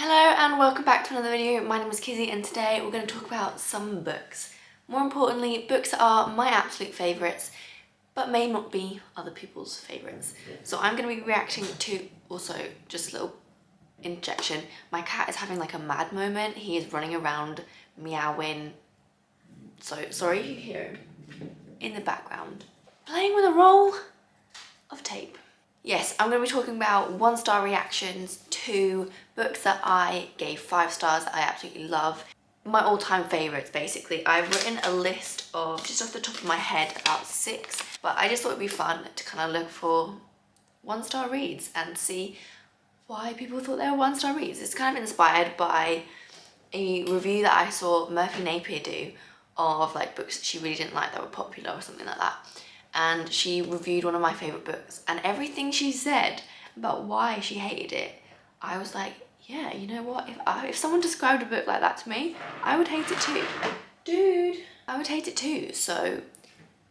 Hello and welcome back to another video. My name is Kizzy and today we're going to talk about some books. More importantly, books that are my absolute favourites but may not be other people's favourites. So I'm going to be reacting to, also just a little interjection, my cat is having like a mad moment. He is running around meowing, so sorry you hear him in the background, playing with a roll of tape. Yes, I'm going to be talking about 1-star reactions to books that I gave 5 stars that I absolutely love. My all-time favourites, basically. I've written a list of, just off the top of my head, about 6, but I just thought it'd be fun to kind of look for 1-star reads and see why people thought they were 1-star reads. It's kind of inspired by a review that I saw Murphy Napier do of like books that she really didn't like that were popular or something like that. And she reviewed one of my favourite books, and everything she said about why she hated it, I was like, yeah, you know what, if someone described a book like that to me, I would hate it too. Dude, I would hate it too. So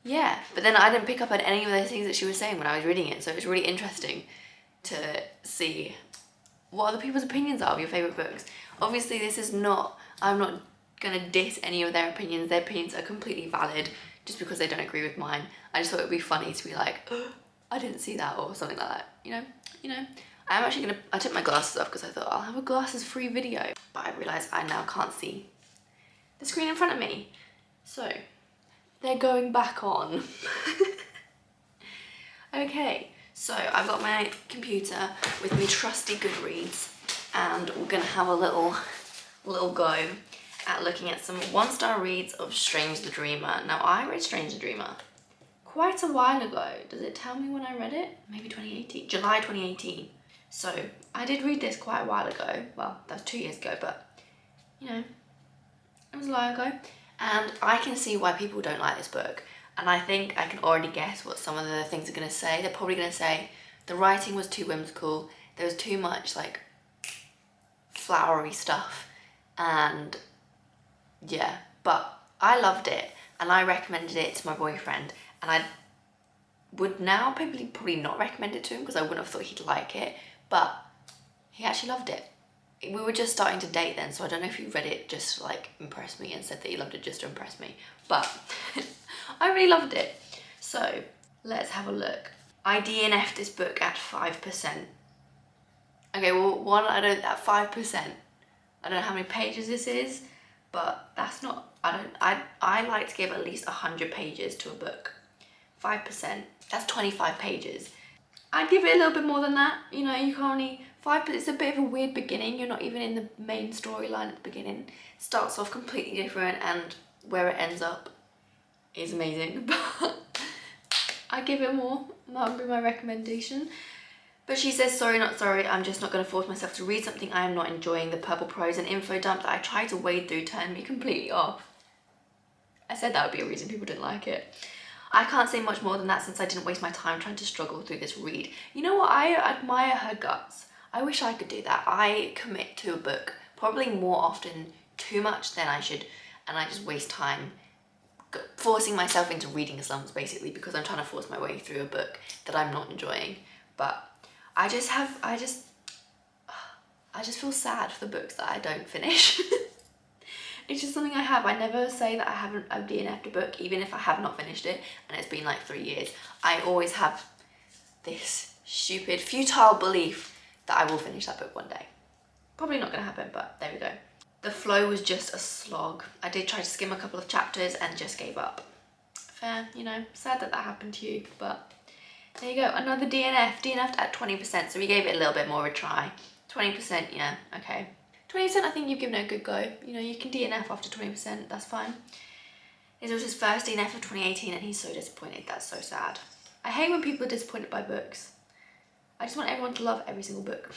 yeah, but then I didn't pick up on any of those things that she was saying when I was reading it, so it was really interesting to see what other people's opinions are of your favourite books. Obviously this is not, I'm not gonna diss any of their opinions are completely valid just because they don't agree with mine. I just thought it'd be funny to be like, oh, I didn't see that, or something like that, you know? I'm actually gonna, I took my glasses off because I thought I'll have a glasses free video, but I realised I now can't see the screen in front of me. So, they're going back on. Okay, so I've got my computer with me trusty Goodreads, and we're gonna have a little go at looking at some 1-star reads of Strange the Dreamer. Now, I read Strange the Dreamer quite a while ago. Does it tell me when I read it? Maybe 2018, July 2018. So I did read this quite a while ago. Well, that was 2 years ago, but you know, it was a while ago. And I can see why people don't like this book. And I think I can already guess what some of the things are gonna say. They're probably gonna say the writing was too whimsical. There was too much like flowery stuff, and yeah, but I loved it and I recommended it to my boyfriend, and I would now probably not recommend it to him because I wouldn't have thought he'd like it, but he actually loved it. We were just starting to date then, so I don't know if he read it just to like impress me and said that he loved it just to impress me, but I really loved it. So let's have a look. I DNF'd this book at 5%. Okay, well, at 5%. I don't know how many pages this is, but that's not, I like to give at least 100 pages to a book. 5%, that's 25 pages. I'd give it a little bit more than that. You know, you can only, 5%, it's a bit of a weird beginning. You're not even in the main storyline at the beginning. It starts off completely different, and where it ends up is amazing. But I give it more, that would be my recommendation. But she says, sorry, not sorry, I'm just not going to force myself to read something I am not enjoying. The purple prose and info dump that I tried to wade through turned me completely off. I said that would be a reason people didn't like it. I can't say much more than that since I didn't waste my time trying to struggle through this read. You know what, I admire her guts. I wish I could do that. I commit to a book probably more often, too much than I should, and I just waste time forcing myself into reading slumps basically because I'm trying to force my way through a book that I'm not enjoying. But I just feel sad for the books that I don't finish. It's just something I have. I never say that I've DNF'd a book, even if I have not finished it and it's been like 3 years. I always have this stupid, futile belief that I will finish that book one day. Probably not gonna happen, but there we go. The flow was just a slog. I did try to skim a couple of chapters and just gave up. Fair, you know, sad that that happened to you, but there you go, another DNF'd at 20%, so we gave it a little bit more of a try. 20%, yeah, okay. 20%, I think you've given it a good go. You know, you can DNF after 20%, that's fine. This was his first DNF of 2018 and he's so disappointed, that's so sad. I hate when people are disappointed by books. I just want everyone to love every single book.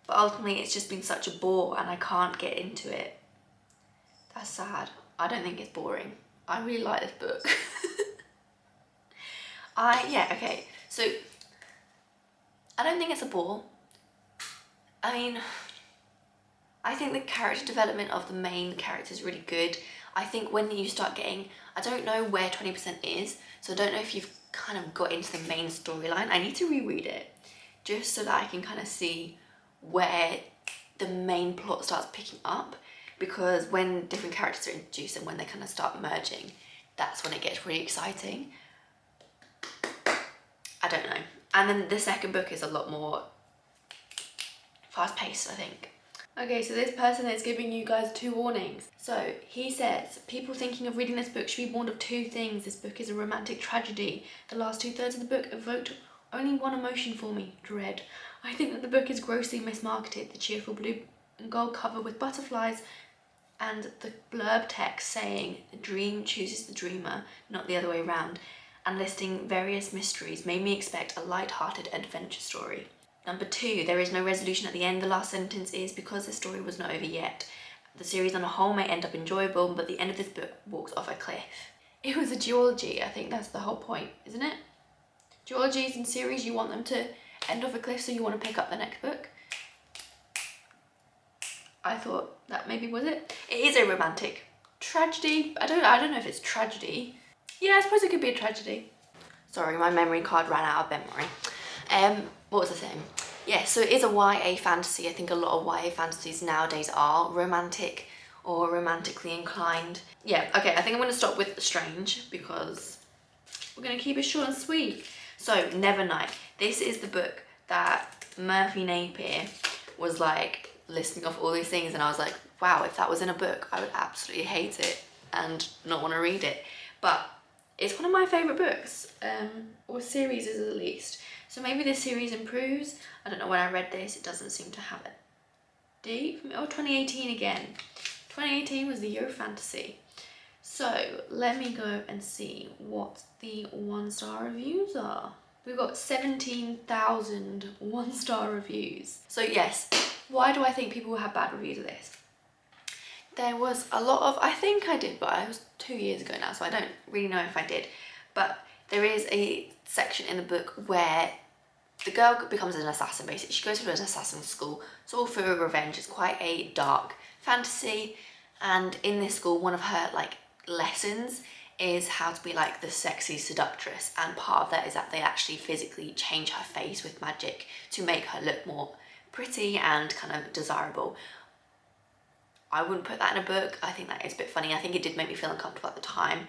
But ultimately, it's just been such a bore and I can't get into it. That's sad. I don't think it's boring. I really like this book. Yeah, okay, so I don't think it's a bore. I mean, I think the character development of the main character is really good. I think when you start getting, I don't know where 20% is, so I don't know if you've kind of got into the main storyline. I need to reread it just so that I can kind of see where the main plot starts picking up, because when different characters are introduced and when they kind of start merging, that's when it gets really exciting. I don't know. And then the second book is a lot more fast-paced, I think. Okay, so this person is giving you guys 2 warnings. So he says, people thinking of reading this book should be warned of 2 things. This book is a romantic tragedy. The last 2/3 of the book evoked only one emotion for me, dread. I think that the book is grossly mismarketed. The cheerful blue and gold cover with butterflies and the blurb text saying the dream chooses the dreamer, not the other way around, and listing various mysteries made me expect a light-hearted adventure story. Number 2, there is no resolution at the end. The last sentence is, because the story was not over yet. The series on a whole may end up enjoyable, but the end of this book walks off a cliff. It was a duology. I think that's the whole point, isn't it? Duologies in series, you want them to end off a cliff, so you want to pick up the next book. I thought that maybe was it. It is a romantic tragedy. I don't know if it's tragedy. Yeah, I suppose it could be a tragedy. Sorry, my memory card ran out of memory. What was I saying? Yeah, so it is a YA fantasy. I think a lot of YA fantasies nowadays are romantic or romantically inclined. Yeah, okay, I think I'm going to stop with Strange because we're going to keep it short and sweet. So, Nevernight. This is the book that Murphy Napier was like listing off all these things, and I was like, wow, if that was in a book, I would absolutely hate it and not want to read it. But it's one of my favourite books, or series is at least. So maybe this series improves. I don't know, when I read this, it doesn't seem to have a date. Oh, 2018 again. 2018 was the year of fantasy. So let me go and see what the 1-star reviews are. We've got 17,000 1-star reviews. So yes, why do I think people will have bad reviews of this? There was a lot of, I think I did, but it was 2 years ago now, so I don't really know if I did. But there is a section in the book where the girl becomes an assassin, basically. She goes to an assassin school. It's all for revenge. It's quite a dark fantasy. And in this school, one of her like lessons is how to be like the sexy seductress. And part of that is that they actually physically change her face with magic to make her look more pretty and kind of desirable. I wouldn't put that in a book. I think that is a bit funny. I think it did make me feel uncomfortable at the time,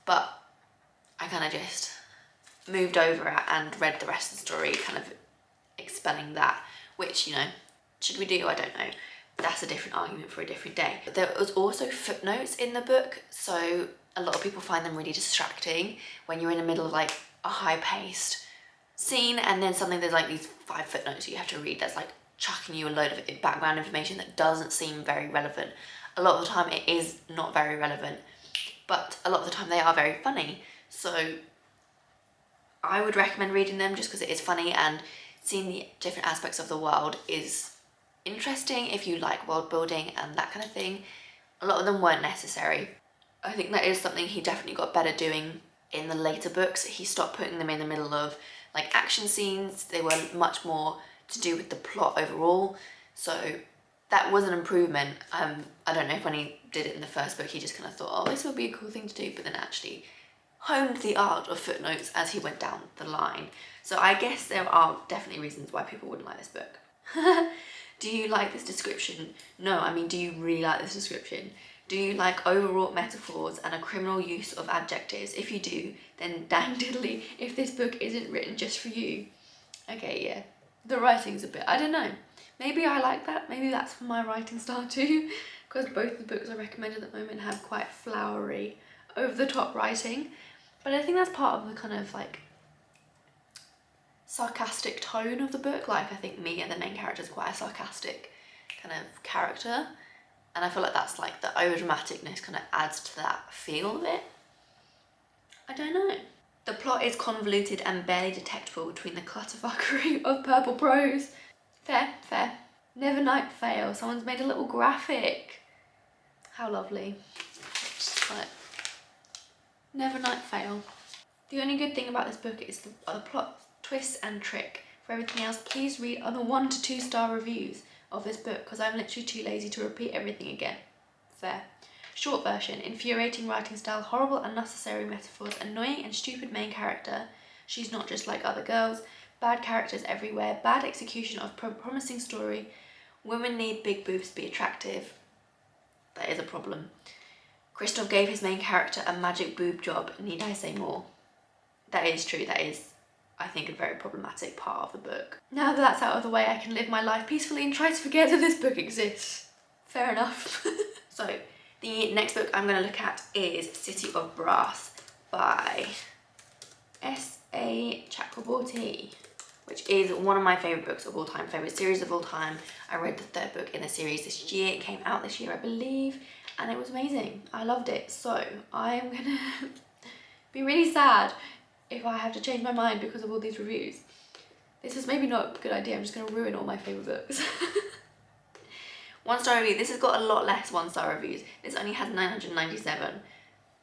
but I kind of just moved over it and read the rest of the story, kind of expelling that, which, you know, should we do? I don't know. That's a different argument for a different day. But there was also footnotes in the book, so a lot of people find them really distracting when you're in the middle of like a high-paced scene, and then suddenly there's like these 5 footnotes you have to read that's like chucking you a load of background information that doesn't seem very relevant. A lot of the time it is not very relevant, but a lot of the time they are very funny. So I would recommend reading them just because it is funny, and seeing the different aspects of the world is interesting if you like world building and that kind of thing. A lot of them weren't necessary. I think that is something he definitely got better doing in the later books. He stopped putting them in the middle of like action scenes. They were much more to do with the plot overall. So that was an improvement. I don't know if when he did it in the first book, he just kind of thought, oh, this would be a cool thing to do, but then actually honed the art of footnotes as he went down the line. So I guess there are definitely reasons why people wouldn't like this book. Do you like this description? No, I mean, do you really like this description? Do you like overwrought metaphors and a criminal use of adjectives? If you do, then dang diddly if this book isn't written just for you. Okay, yeah. The writing's a bit, I don't know. Maybe I like that. Maybe that's my writing style too. Because both the books I recommend at the moment have quite flowery, over-the-top writing. But I think that's part of the kind of like sarcastic tone of the book. Like, I think Mia, the main character, is quite a sarcastic kind of character, and I feel like that's like the over dramaticness kind of adds to that feel of it. I don't know. The plot is convoluted and barely detectable between the clutterfuckery of purple prose. Fair, fair. Nevernight fail. Someone's made a little graphic. How lovely. Just like Nevernight fail. The only good thing about this book is the plot twist and trick. For everything else, please read other 1 to 2 star reviews of this book, because I'm literally too lazy to repeat everything again. Fair. Short version: infuriating writing style, horrible unnecessary metaphors, annoying and stupid main character. She's not just like other girls. Bad characters everywhere. Bad execution of promising story. Women need big boobs to be attractive. That is a problem. Christoph gave his main character a magic boob job. Need I say more? That is true. That is, I think, a very problematic part of the book. Now that that's out of the way, I can live my life peacefully and try to forget that this book exists. Fair enough. So, the next book I'm going to look at is City of Brass by S.A. Chakraborty, which is one of my favourite books of all time, favourite series of all time. I read the third book in the series this year. It came out this year, I believe, and it was amazing. I loved it. So I'm gonna be really sad if I have to change my mind because of all these reviews. This is maybe not a good idea. I'm just gonna ruin all my favourite books. 1-star review. This has got a lot less 1-star reviews. This only has 997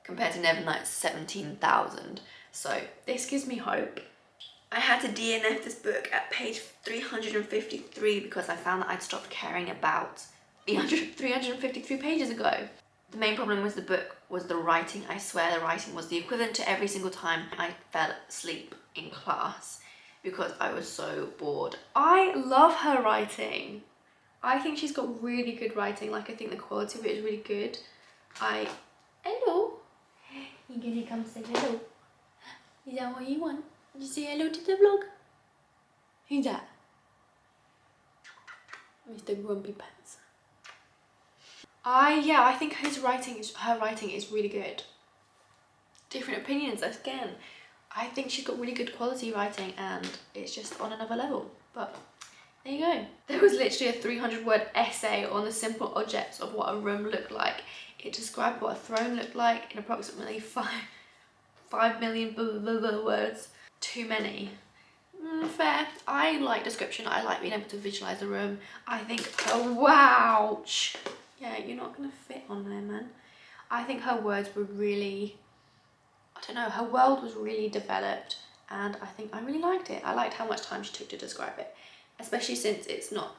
compared to Nevernight's 17,000. So this gives me hope. I had to DNF this book at page 353 because I found that I'd stopped caring about the 353 pages ago. The main problem with the book was the writing. I swear the writing was the equivalent to every single time I fell asleep in class because I was so bored. I love her writing. I think she's got really good writing. Like, I think the quality of it is really good. Hello? You gonna come say hello? Is that what you want? You say hello to the vlog? Who's that? Mr. Grumpy Pants. Yeah, I think her writing is really good. Different opinions again. I think she's got really good quality writing and it's just on another level. But there you go. There was literally a 300-word essay on the simple objects of what a room looked like. It described what a throne looked like in approximately 5 million words. Too many. Fair. I like description. I like being able to visualize the room. I think, oh wow. Yeah, you're not gonna fit on there, man. I think her words were really, I don't know, her world was really developed and I think I really liked it. I liked how much time she took to describe it, especially since it's not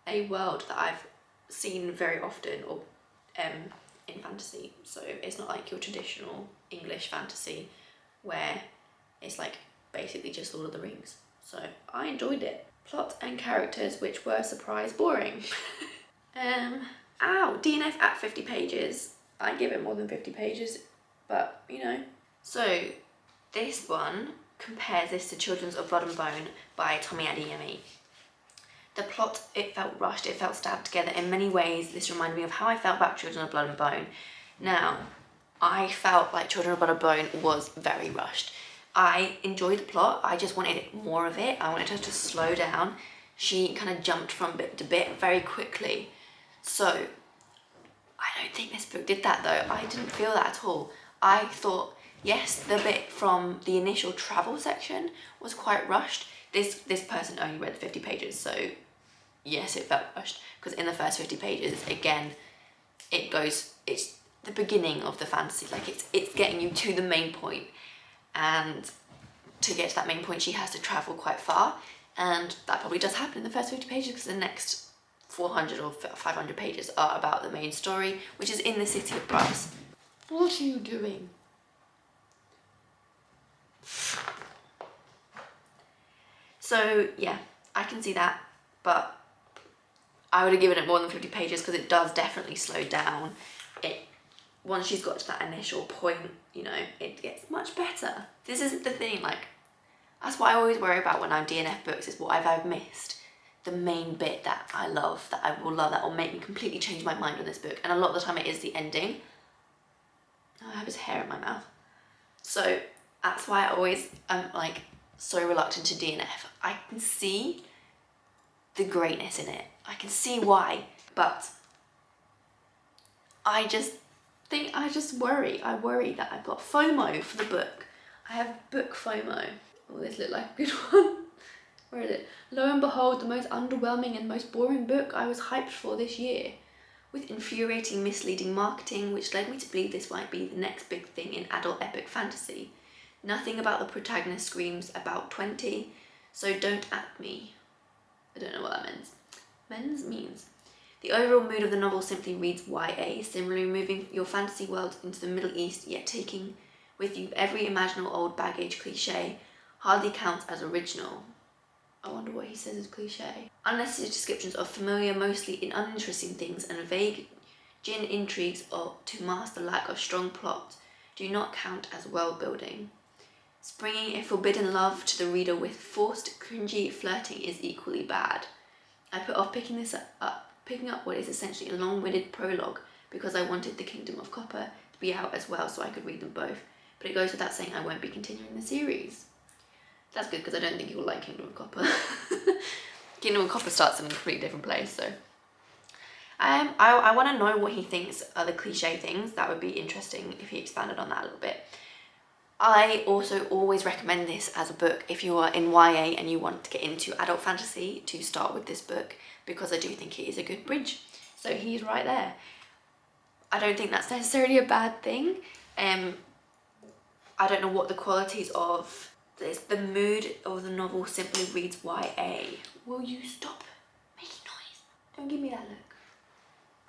a world that I've seen very often or in fantasy. So it's not like your traditional English fantasy where it's like basically just Lord of the Rings. So I enjoyed it. Plot and characters which were surprise boring. DNF at 50 pages. I give it more than 50 pages, but you know. So this one compares this to Children of Blood and Bone by Tommy Adeyemi. The plot, it felt rushed, it felt stabbed together in many ways. This reminded me of how I felt about Children of Blood and Bone. Now, I felt like Children of Blood and Bone was very rushed. I enjoyed the plot, I just wanted more of it. I wanted her to slow down. She kind of jumped from bit to bit very quickly. So, I don't think this book did that though. I didn't feel that at all. I thought, yes, the bit from the initial travel section was quite rushed. This person only read 50 pages, so yes, it felt rushed. Because in the first 50 pages, again, it's the beginning of the fantasy. Like, it's getting you to the main point. And to get to that main point, she has to travel quite far. And that probably does happen in the first 50 pages because the next 400 or 500 pages are about the main story, which is in the City of Brass. What are you doing? So yeah, I can see that, but I would have given it more than 50 pages because it does definitely slow down. Once she's got to that initial point, you know, it gets much better. This isn't the thing, like, that's what I always worry about when I'm DNF books, is what I've missed. The main bit that I love, that I will love, that will make me completely change my mind on this book. And a lot of the time it is the ending. Oh, I have his hair in my mouth. So that's why I always am like so reluctant to DNF. I can see the greatness in it. I can see why, but I worry. I worry that I've got FOMO for the book. I have book FOMO. Oh, this looked like a good one. Where is it? Lo and behold, the most underwhelming and most boring book I was hyped for this year. With infuriating, misleading marketing, which led me to believe this might be the next big thing in adult epic fantasy. Nothing about the protagonist screams about 20, so don't at me. I don't know what that means. Means. The overall mood of the novel simply reads YA, similarly moving your fantasy world into the Middle East, yet taking with you every imaginable old baggage cliche, hardly counts as original. I wonder what he says is cliche. Unnecessary descriptions of familiar, mostly uninteresting things and vague gin intrigues or to mask the lack of strong plot do not count as world building. Springing a forbidden love to the reader with forced, cringy flirting is equally bad. I put off picking up what is essentially a long-winded prologue because I wanted The Kingdom of Copper to be out as well so I could read them both. But it goes without saying I won't be continuing the series. That's good because I don't think you'll like Kingdom of Copper. Kingdom of Copper starts in a completely different place, so. I want to know what he thinks are the cliche things. That would be interesting if he expanded on that a little bit. I also always recommend this as a book if you are in YA and you want to get into adult fantasy, to start with this book because I do think it is a good bridge. So he's right there. I don't think that's necessarily a bad thing. I don't know what the qualities of this. The mood of the novel simply reads YA. Will you stop making noise? Don't give me that look.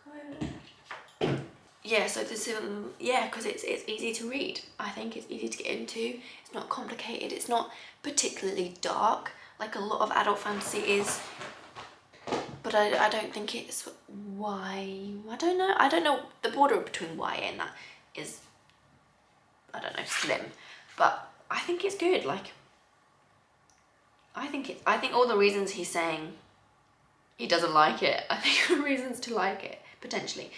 Go over. Yeah, so this yeah, because it's easy to read. I think it's easy to get into. It's not complicated. It's not particularly dark like a lot of adult fantasy is. But I don't think it's I don't know. The border between YA and that is, I don't know, slim. But I think it's good. Like, I think all the reasons he's saying he doesn't like it, I think are reasons to like it, potentially.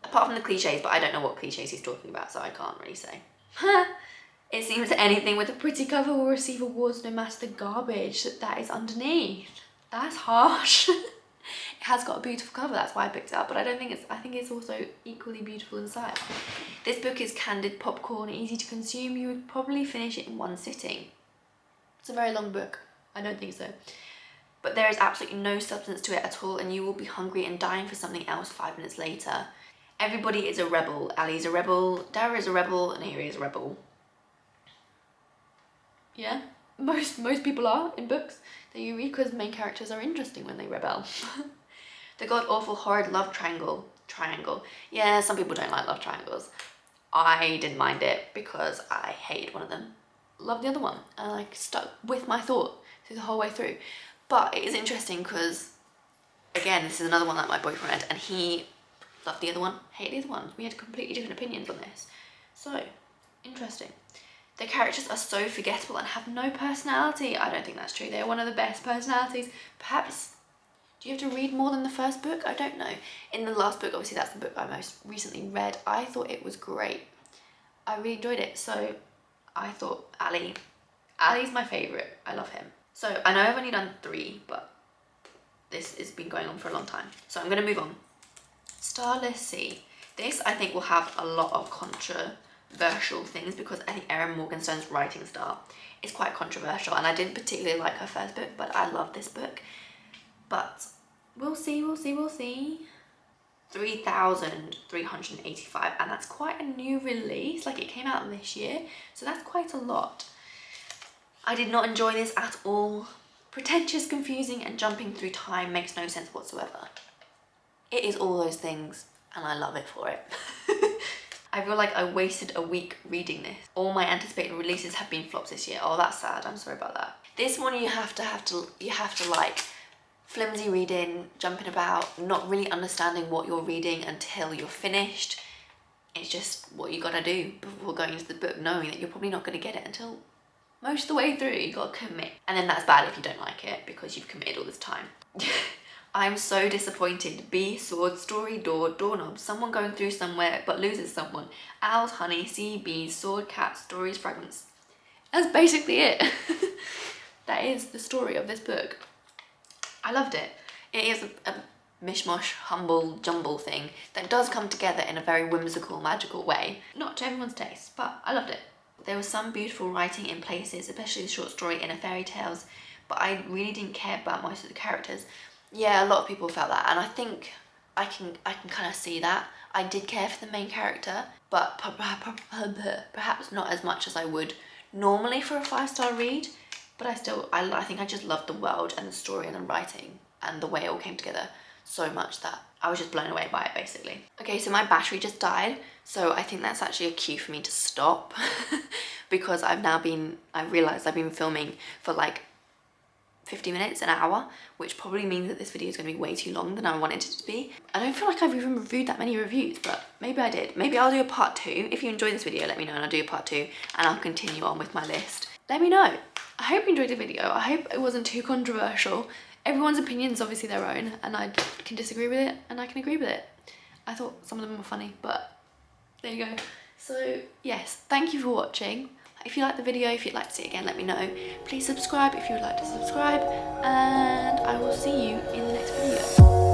Apart from the cliches, but I don't know what cliches he's talking about, so I can't really say. It seems anything with a pretty cover will receive awards no matter the garbage that is underneath. That's harsh. It has got a beautiful cover, that's why I picked it up, but I think it's also equally beautiful inside. This book is candid popcorn, easy to consume. You would probably finish it in one sitting. It's a very long book. I don't think so. But there is absolutely no substance to it at all, and you will be hungry and dying for something else 5 minutes later. Everybody is a rebel. Ali's a rebel, Dara is a rebel, and Ari is a rebel. Yeah, most people are in books that you read because main characters are interesting when they rebel. The god-awful horrid love triangle. Yeah, some people don't like love triangles. I didn't mind it because I hated one of them. Loved the other one, and I stuck with my thought through the whole way through. But it is interesting because, again, this is another one that my boyfriend read, and he loved the other one, hated the other one. We had completely different opinions on this. So, interesting. The characters are so forgettable and have no personality. I don't think that's true. They're one of the best personalities. Perhaps, do you have to read more than the first book? I don't know. In the last book, obviously that's the book I most recently read, I thought it was great. I really enjoyed it. So I thought Ali's my favourite. I love him. So I know I've only done 3, but this has been going on for a long time. So I'm going to move on. Starless Sea. This, I think, will have a lot of controversial things because I think Erin Morgenstern's writing style is quite controversial, and I didn't particularly like her first book, but I love this book. But we'll see. 3,385, and that's quite a new release. Like, it came out this year, so that's quite a lot. I did not enjoy this at all. Pretentious, confusing, and jumping through time makes no sense whatsoever. It is all those things, and I love it for it. I feel like I wasted a week reading this. All my anticipated releases have been flops this year. Oh, that's sad. I'm sorry about that. This one you have to like flimsy reading, jumping about, not really understanding what you're reading until you're finished. It's just what you gotta do before going into the book, knowing that you're probably not gonna get it until most of the way through. You gotta commit. And then that's bad if you don't like it because you've committed all this time. I'm so disappointed. B, sword, story, door, doorknob, someone going through somewhere but loses someone. Owls, honey, C, bees, sword, cat, stories, fragments. That's basically it. That is the story of this book. I loved it. It is a mishmash, humble, jumble thing that does come together in a very whimsical, magical way. Not to everyone's taste, but I loved it. There was some beautiful writing in places, especially the short story Inner Fairy Tales, but I really didn't care about most of the characters. Yeah, a lot of people felt that, and I think I can kind of see that. I did care for the main character, but perhaps not as much as I would normally for a 5-star read. But I think I just loved the world and the story and the writing and the way it all came together so much that I was just blown away by it, basically. Okay, so my battery just died, so I think that's actually a cue for me to stop because I realised I've been filming for like 50 minutes, an hour, which probably means that this video is going to be way too long than I wanted it to be. I don't feel like I've even reviewed that many reviews, but maybe I did. Maybe I'll do a part 2. If you enjoyed this video, let me know and I'll do a part 2 and I'll continue on with my list. Let me know. I hope you enjoyed the video. I hope it wasn't too controversial. Everyone's opinion is obviously their own, and I can disagree with it and I can agree with it. I thought some of them were funny, but there you go. So yes, thank you for watching. If you liked the video, if you'd like to see it again, let me know. Please subscribe if you would like to subscribe, and I will see you in the next video.